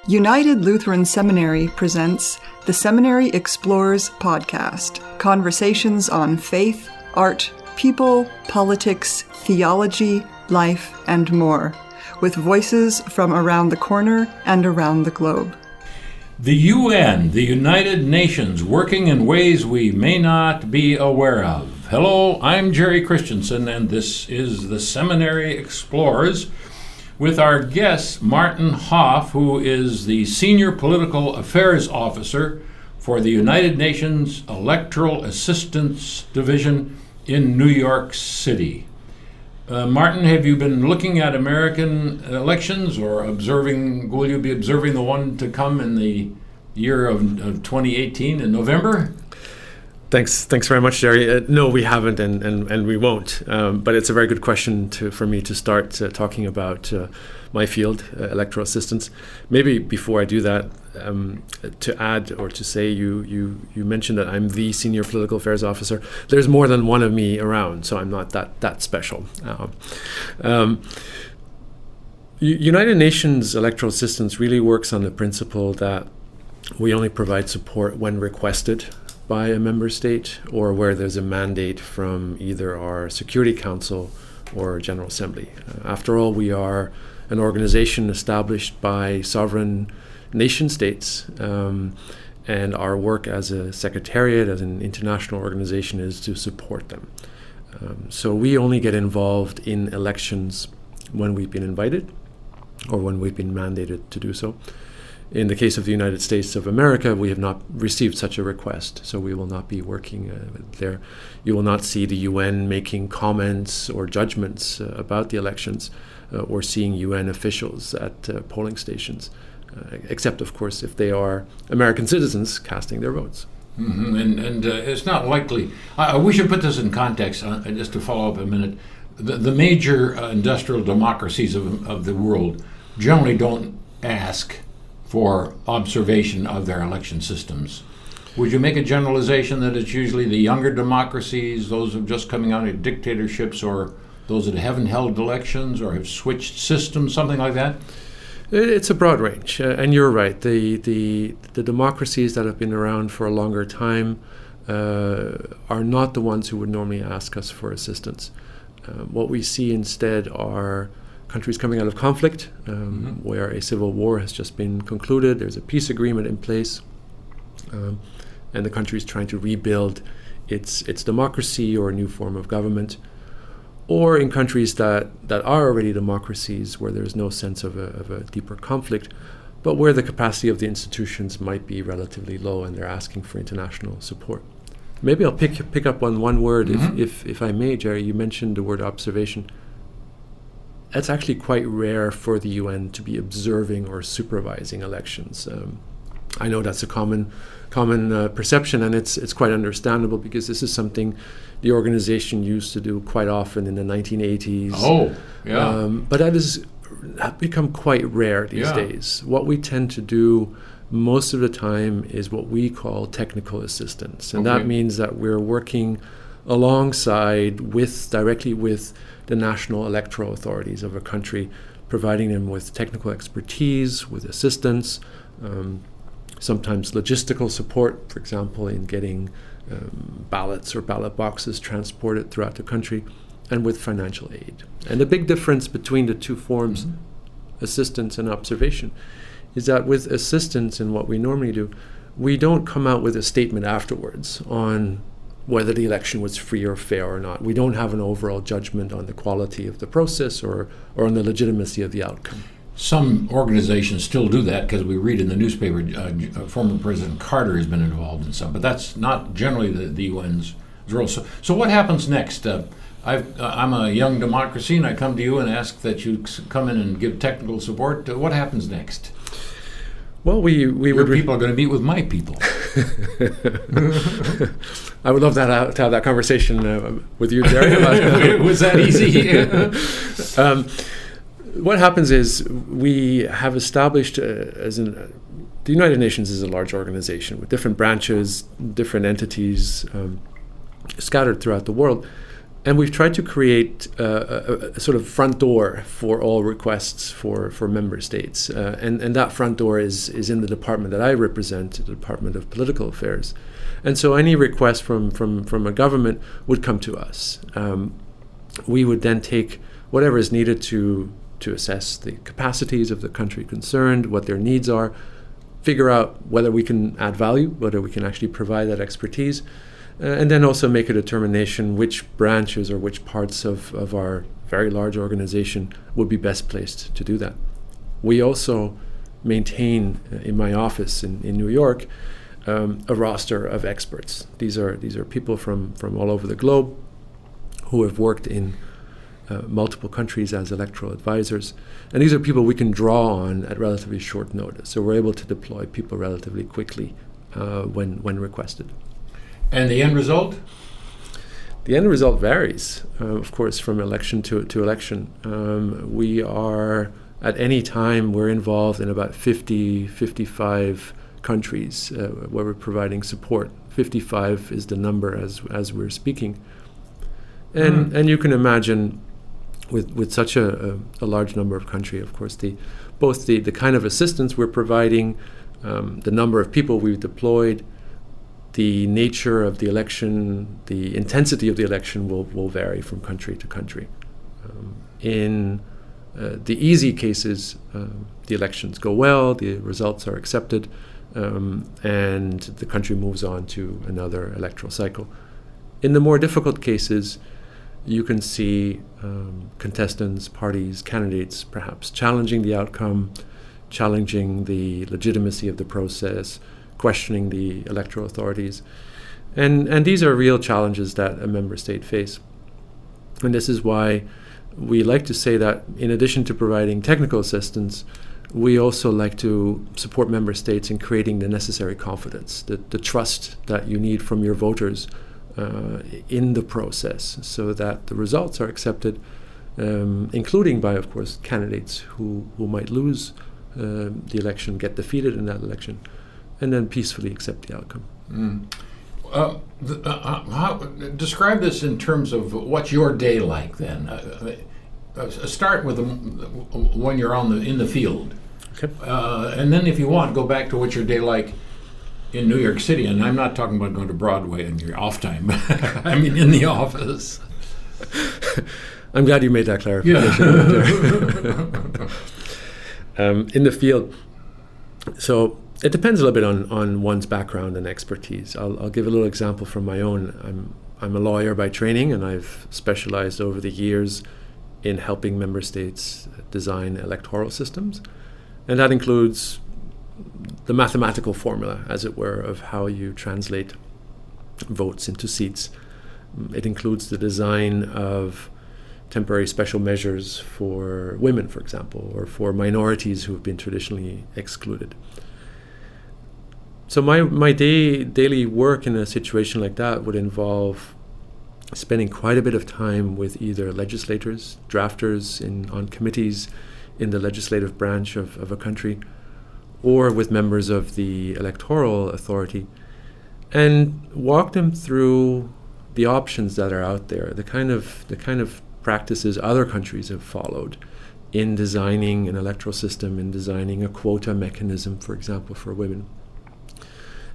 United Lutheran Seminary presents the Seminary Explores podcast, conversations on faith, art, people, politics, theology, life, and more, with voices from around the corner and around the globe. The UN, the United Nations, working in ways we may not be aware of. Hello, I'm Jerry Christensen, and this is the Seminary Explores, with our guest, Maarten Halff, who is the Senior Political Affairs Officer for the United Nations Electoral Assistance Division in New York City. Maarten, have you been looking at American elections or will you be observing the one to come in the year of 2018 in November? Thanks very much, Jerry. No, we haven't, and we won't. But it's a very good question for me to start talking about my field, electoral assistance. Maybe before I do that, to add or to say, you mentioned that I'm the Senior Political Affairs Officer. There's more than one of me around, so I'm not that special. United Nations electoral assistance really works on the principle that we only provide support when requested by a member state or where there's a mandate from either our Security Council or General Assembly. After all, we are an organization established by sovereign nation states, and our work as a secretariat, as an international organization, is to support them. So we only get involved in elections when we've been invited or when we've been mandated to do so. In the case of the United States of America, we have not received such a request, so we will not be working there. You will not see the UN making comments or judgments about the elections or seeing UN officials at polling stations, except, of course, if they are American citizens casting their votes. Mm-hmm. And it's not likely. We should put this in context, just to follow up a minute. The major industrial democracies of the world generally don't ask for observation of their election systems. Would you make a generalization that it's usually the younger democracies, those of just coming out of dictatorships, or those that haven't held elections or have switched systems, something like that? It's a broad range, and you're right. The democracies that have been around for a longer time are not the ones who would normally ask us for assistance. What we see instead are countries coming out of conflict, where a civil war has just been concluded, there's a peace agreement in place, and the country is trying to rebuild its democracy or a new form of government, or in countries that are already democracies where there's no sense of a deeper conflict, but where the capacity of the institutions might be relatively low and they're asking for international support. Maybe I'll pick up on one word, if I may, Jerry. You mentioned the word observation. It's actually quite rare for the UN to be observing or supervising elections. I know that's a common perception, and it's quite understandable because this is something the organization used to do quite often in the 1980s. Oh, yeah. But that has become quite rare these days. What we tend to do most of the time is what we call technical assistance, and that means that we're working alongside directly with the national electoral authorities of a country, providing them with technical expertise, with assistance, sometimes logistical support, for example, in getting ballots or ballot boxes transported throughout the country, and with financial aid. And the big difference between the two forms, assistance and observation, is that with assistance and what we normally do, we don't come out with a statement afterwards on whether the election was free or fair or not. We don't have an overall judgment on the quality of the process or on the legitimacy of the outcome. Some organizations still do that because we read in the newspaper former President Carter has been involved in some, but that's not generally the UN's role. So what happens next? I'm a young democracy and I come to you and ask that you come in and give technical support. What happens next? Well, Your people are going to meet with my people. I would love to have that conversation with you, Jerry. Was that easy? What happens is we have established, the United Nations is a large organization with different branches, different entities scattered throughout the world. And we've tried to create a sort of front door for all requests for member states. And that front door is in the department that I represent, the Department of Political Affairs. And so any request from a government would come to us. We would then take whatever is needed to assess the capacities of the country concerned, what their needs are, figure out whether we can add value, whether we can actually provide that expertise, and then also make a determination which branches or which parts of our very large organization would be best placed to do that. We also maintain in my office in New York a roster of experts. These are people from all over the globe who have worked in multiple countries as electoral advisors. And these are people we can draw on at relatively short notice. So we're able to deploy people relatively quickly when requested. And the end result? The end result varies, of course, from election to election. We are, at any time, we're involved in about 55 countries where we're providing support. 55 is the number as we're speaking. And you can imagine with such a large number of countries, of course, both the kind of assistance we're providing, the number of people we've deployed, the nature of the election, the intensity of the election will vary from country to country. In the easy cases, the elections go well, the results are accepted, and the country moves on to another electoral cycle. In the more difficult cases, you can see contestants, parties, candidates perhaps challenging the outcome, challenging the legitimacy of the process, questioning the electoral authorities. And these are real challenges that a member state face. And this is why we like to say that in addition to providing technical assistance, we also like to support member states in creating the necessary confidence, the trust that you need from your voters in the process, so that the results are accepted, including by, of course, candidates who might lose the election, get defeated in that election, and then peacefully accept the outcome. Describe this in terms of what's your day like then. Start with when you're in the field. Okay. And then if you want, go back to what's your day like in New York City. And I'm not talking about going to Broadway in your off time. I mean in the office. I'm glad you made that clarification. Yeah. In the field. So it depends a little bit on one's background and expertise. I'll give a little example from my own. I'm a lawyer by training, and I've specialized over the years in helping member states design electoral systems. And that includes the mathematical formula, as it were, of how you translate votes into seats. It includes the design of temporary special measures for women, for example, or for minorities who have been traditionally excluded. So my daily work in a situation like that would involve spending quite a bit of time with either legislators, drafters on committees in the legislative branch of a country, or with members of the electoral authority, and walk them through the options that are out there, the kind of practices other countries have followed in designing an electoral system, in designing a quota mechanism, for example, for women,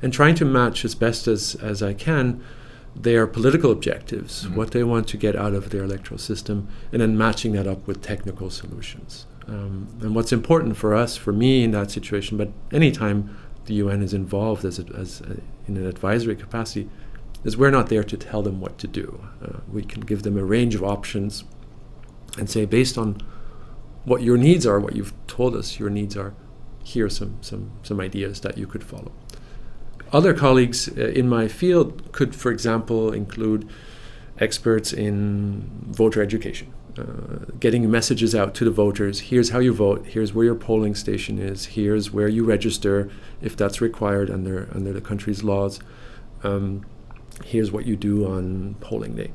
and trying to match as best as I can their political objectives, what they want to get out of their electoral system, and then matching that up with technical solutions. And what's important for us, for me in that situation, but anytime the UN is involved as in an advisory capacity, is we're not there to tell them what to do. We can give them a range of options and say, based on what your needs are, what you've told us your needs are, here are some ideas that you could follow. Other colleagues in my field could, for example, include experts in voter education, getting messages out to the voters. Here's how you vote. Here's where your polling station is. Here's where you register if that's required under the country's laws. Here's what you do on polling day.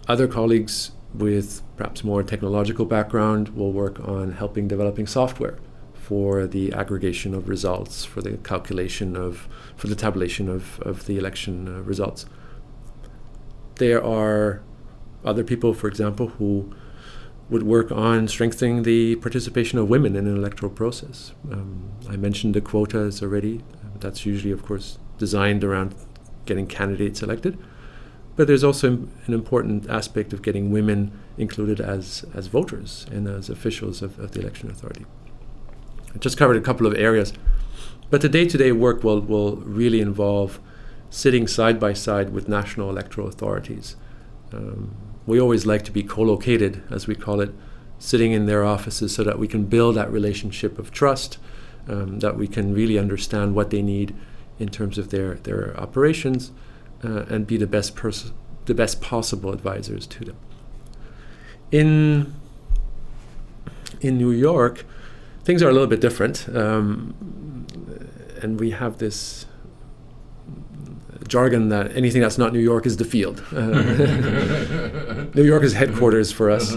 Other colleagues with perhaps more technological background will work on helping developing software for the aggregation of results, for the tabulation of the election results. There are other people, for example, who would work on strengthening the participation of women in an electoral process. I mentioned the quotas already. That's usually, of course, designed around getting candidates elected. But there's also an important aspect of getting women included as voters and as officials of the election authority. I just covered a couple of areas. But the day-to-day work will really involve sitting side by side with national electoral authorities. We always like to be co-located, as we call it, sitting in their offices so that we can build that relationship of trust, that we can really understand what they need in terms of their operations, and be the best possible advisors to them. In New York, things are a little bit different, and we have this jargon that anything that's not New York is the field. New York is headquarters for us.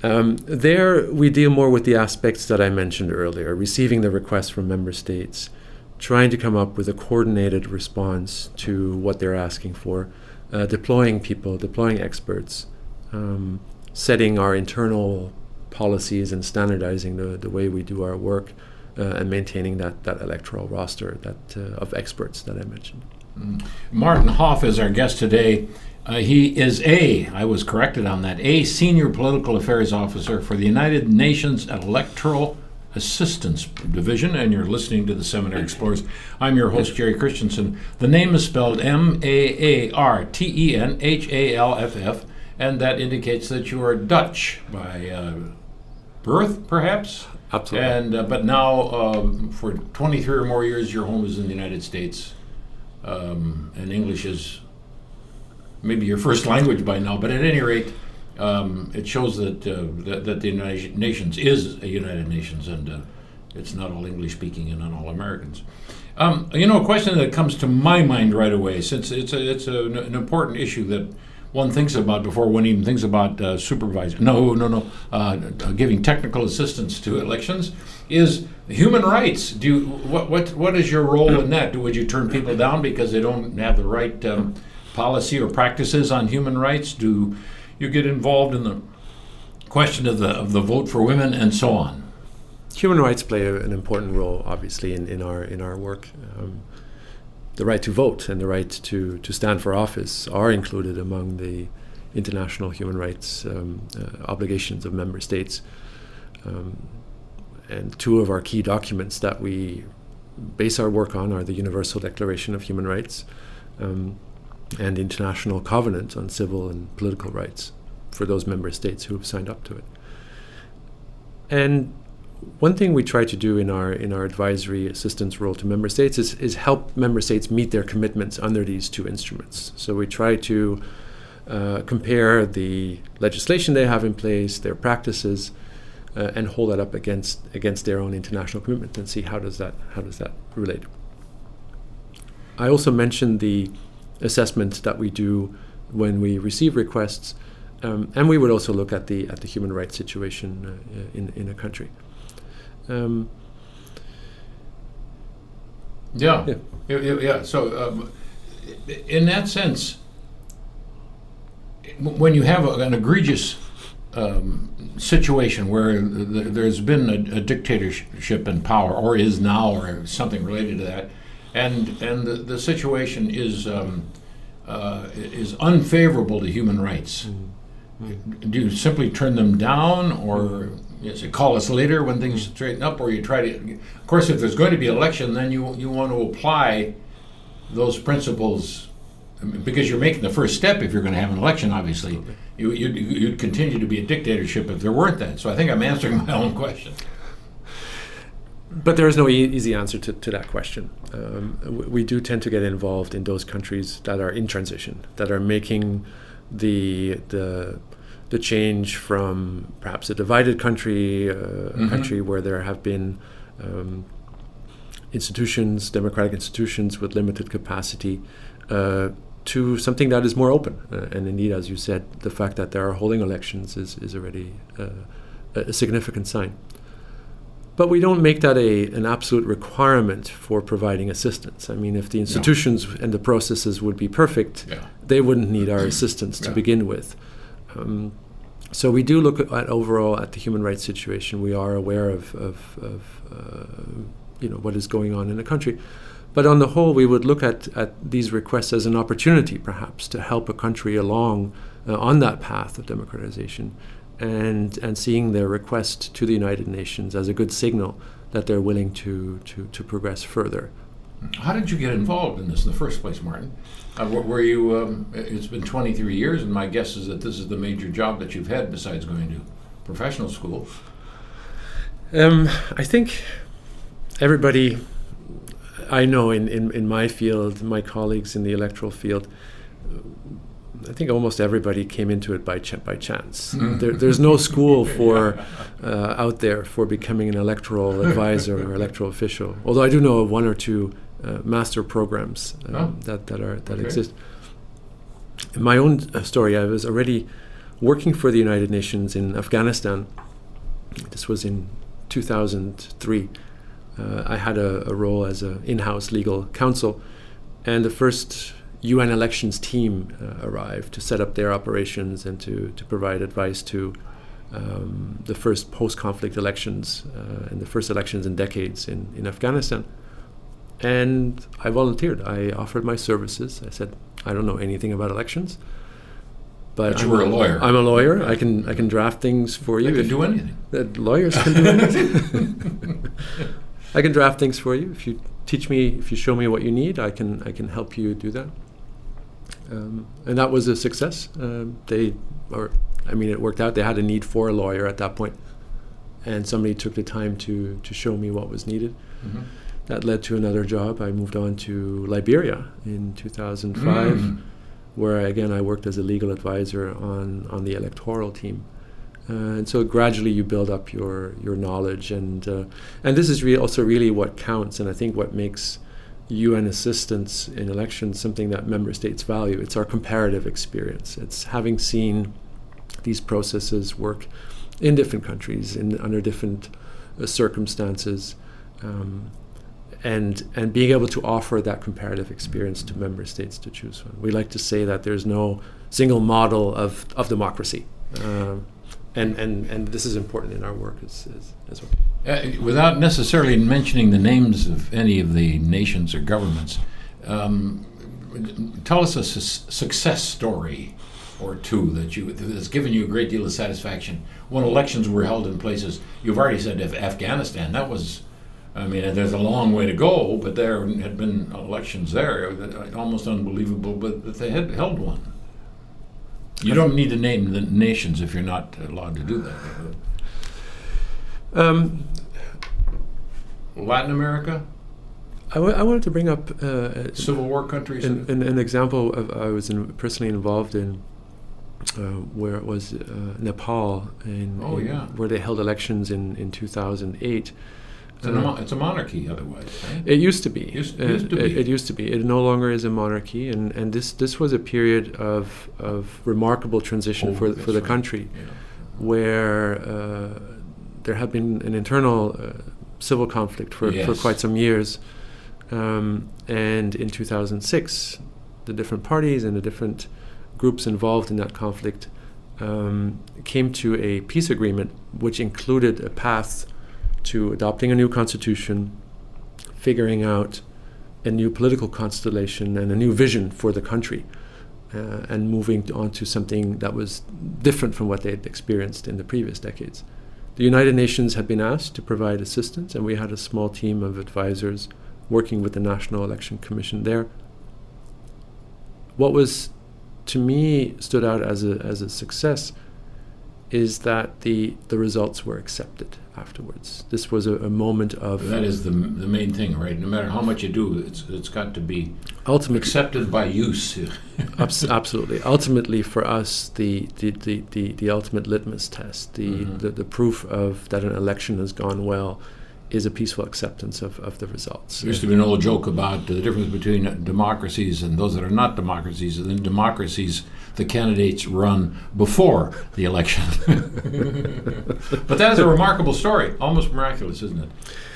There we deal more with the aspects that I mentioned earlier, receiving the requests from member states, trying to come up with a coordinated response to what they're asking for, deploying people, deploying experts, setting our internal policies and standardizing the way we do our work, and maintaining that electoral roster of experts that I mentioned. Maarten Halff is our guest today. He is I was corrected on that, a Senior Political Affairs Officer for the United Nations Electoral Assistance Division, and you're listening to the Seminary Explorers. I'm your host, Jerry Christensen. The name is spelled Maartenhalff, and that indicates that you are Dutch by birth, perhaps? Absolutely. And but now, for 23 or more years, your home is in the United States. And English is maybe your first language by now, but at any rate, it shows that the United Nations is a United Nations, and it's not all English-speaking and not all Americans. A question that comes to my mind right away, since it's an important issue that one thinks about before one even thinks about giving technical assistance to elections, is human rights. What is your role in that? Would you turn people down because they don't have the right policy or practices on human rights? Do you get involved in the question of the vote for women and so on? Human rights play an important role, obviously, in our work. The right to vote and the right to stand for office are included among the international human rights obligations of member states. And two of our key documents that we base our work on are the Universal Declaration of Human Rights and the International Covenant on Civil and Political Rights for those member states who have signed up to it. And one thing we try to do in our advisory assistance role to member states is help member states meet their commitments under these two instruments. So we try to compare the legislation they have in place, their practices, and hold that up against their own international commitment and see how does that relate. I also mentioned the assessment that we do when we receive requests, and we would also look at the human rights situation in a country. Yeah. So, in that sense, when you have an egregious situation where there's been a dictatorship in power, or is now, or something related to that, and the situation is unfavorable to human rights, do you simply turn them down, or call us later when things straighten up, or you try to? Of course, if there's going to be an election, then you want to apply those principles, because you're making the first step. If you're going to have an election, obviously, you'd continue to be a dictatorship if there weren't that. So I think I'm answering my own question. But there is no easy answer to that question. We do tend to get involved in those countries that are in transition, that are making the change from perhaps a divided country, a country where there have been democratic institutions with limited capacity, to something that is more open. And indeed, as you said, the fact that there are holding elections is already a significant sign. But we don't make that an absolute requirement for providing assistance. I mean, if the institutions and the processes would be perfect, they wouldn't need our assistance to begin with. So we do look at overall at the human rights situation. We are aware of what is going on in the country. But on the whole, we would look at these requests as an opportunity, perhaps, to help a country along on that path of democratization, and seeing their request to the United Nations as a good signal that they're willing to progress further. How did you get involved in this in the first place, Maarten? Were you? It's been 23 years, and my guess is that this is the major job that you've had besides going to professional school. I think everybody I know in my field, my colleagues in the electoral field, I think almost everybody came into it by chance. There's no school for out there for becoming an electoral advisor or electoral official. Although I do know of one or two master programs that exist. In my own story, I was already working for the United Nations in Afghanistan. This was in 2003. I had a role as an in-house legal counsel, and the first UN elections team arrived to set up their operations and to provide advice to the first post-conflict elections and the first elections in decades in Afghanistan. And I volunteered. I offered my services. I said, I don't know anything about elections, but you were a lawyer. I'm a lawyer. I can draft things for you. They can do anything. Lawyers can do anything. I can draft things for you. If you teach me, if you show me what you need, I can help you do that. And that was a success. It worked out. They had a need for a lawyer at that point, and somebody took the time to show me what was needed. Mm-hmm. That led to another job. I moved on to Liberia in 2005, where again I worked as a legal advisor on the electoral team. And so gradually you build up your knowledge, and this is also really what counts, and I think what makes UN assistance in elections something that member states value. It's our comparative experience. It's having seen these processes work in different countries, under different circumstances, and being able to offer that comparative experience to member states to choose from. We like to say that there's no single model of democracy. And this is important in our work as well. Without necessarily mentioning the names of any of the nations or governments, tell us a success story or two that's given you a great deal of satisfaction. When elections were held in places, you've already said Afghanistan, that was, there's a long way to go, but there had been elections there, almost unbelievable, but they had held one. You don't need to name the nations if you're not allowed to do that. Latin America? I wanted to bring up Civil War countries? An example I was personally involved in, where it was Nepal, where they held elections in 2008. It's a monarchy otherwise, right? It used to be. It used to be. It no longer is a monarchy, and this was a period of remarkable transition for the country, where there had been an internal civil conflict for quite some years, and in 2006, the different parties and the different groups involved in that conflict came to a peace agreement, which included a path to adopting a new constitution, figuring out a new political constellation and a new vision for the country, and moving on to something that was different from what they had experienced in the previous decades. The United Nations had been asked to provide assistance, and we had a small team of advisors working with the National Election Commission there. What was, to me, stood out as a success is that the results were accepted afterwards. This was a moment of... That is the main thing, right? No matter how much you do, it's got to be accepted by use. Absolutely. Ultimately, for us, the ultimate litmus test, the proof of that an election has gone well, is a peaceful acceptance of the results. There used to be an old joke about the difference between democracies and those that are not democracies. And in democracies, the candidates run before the election. But that is a remarkable story, almost miraculous, isn't it?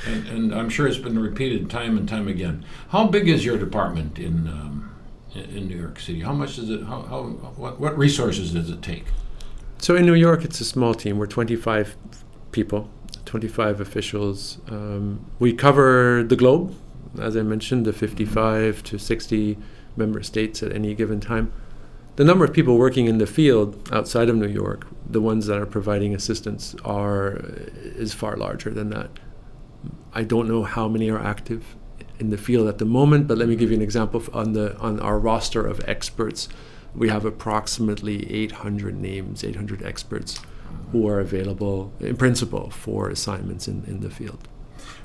And I'm sure it's been repeated time and time again. How big is your department in New York City? How much does it? What resources does it take? So in New York, it's a small team. We're 25 people, 25 officials. We cover the globe, as I mentioned, the 55 to 60 member states at any given time. The number of people working in the field outside of New York, the ones that are providing assistance, is far larger than that. I don't know how many are active in the field at the moment, but let me give you an example. On our roster of experts, we have approximately 800 names, 800 experts who are available in principle for assignments in the field.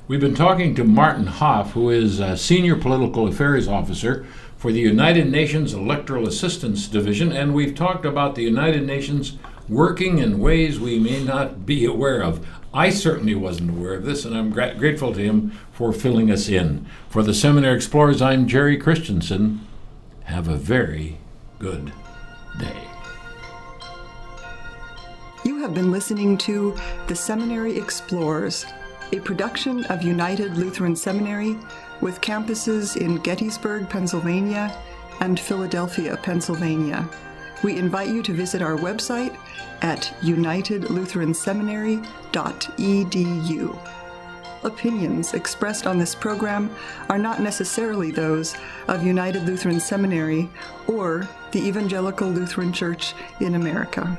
We've been talking to Maarten Halff, who is a Senior Political Affairs Officer for the United Nations Electoral Assistance Division, and we've talked about the United Nations working in ways we may not be aware of. I certainly wasn't aware of this, and I'm grateful to him for filling us in. For the Seminary Explorers, I'm Jerry Christensen. Have a very good day. You have been listening to The Seminary Explorers, a production of United Lutheran Seminary with campuses in Gettysburg, Pennsylvania and Philadelphia, Pennsylvania. We invite you to visit our website at unitedlutheranseminary.edu. Opinions expressed on this program are not necessarily those of United Lutheran Seminary or the Evangelical Lutheran Church in America.